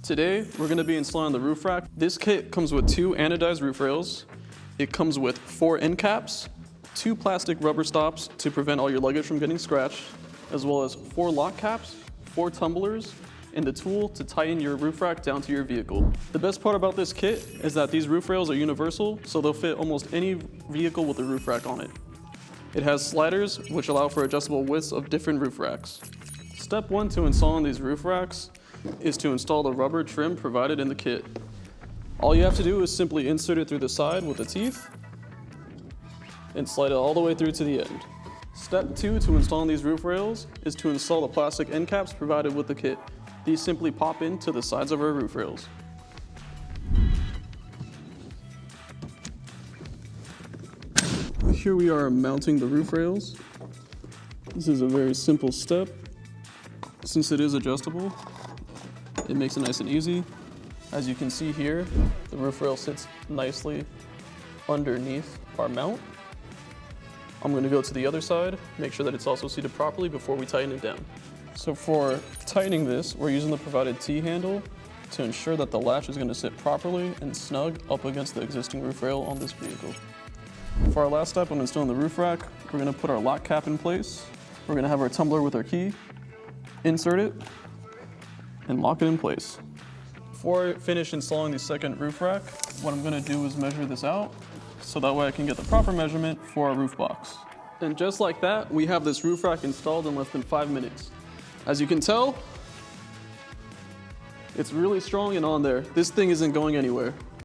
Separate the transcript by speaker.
Speaker 1: Today, we're going to be installing the roof rack. This kit comes with 2 anodized roof rails. It comes with 4 end caps, 2 plastic rubber stops to prevent all your luggage from getting scratched, as well as 4 lock caps, 4 tumblers, and the tool to tighten your roof rack down to your vehicle. The best part about this kit is that these roof rails are universal, so they'll fit almost any vehicle with a roof rack on it. It has sliders, which allow for adjustable widths of different roof racks. Step 1 to installing these roof racks is to install the rubber trim provided in the kit. All you have to do is simply insert it through the side with the teeth and slide it all the way through to the end. Step 2 to installing these roof rails is to install the plastic end caps provided with the kit. These simply pop into the sides of our roof rails. Here we are mounting the roof rails. This is a very simple step. Since it is adjustable, it makes it nice and easy. As you can see here, the roof rail sits nicely underneath our mount. I'm going to go to the other side, make sure that it's also seated properly before we tighten it down. So for tightening this, we're using the provided T-handle to ensure that the latch is going to sit properly and snug up against the existing roof rail on this vehicle. For our last step when installing the roof rack, we're going to put our lock cap in place. We're going to have our tumbler with our key, insert it, and lock it in place. Before I finish installing the second roof rack, what I'm going to do is measure this out so that way I can get the proper measurement for our roof box. And just like that, we have this roof rack installed in less than 5 minutes. As you can tell, it's really strong and on there. This thing isn't going anywhere.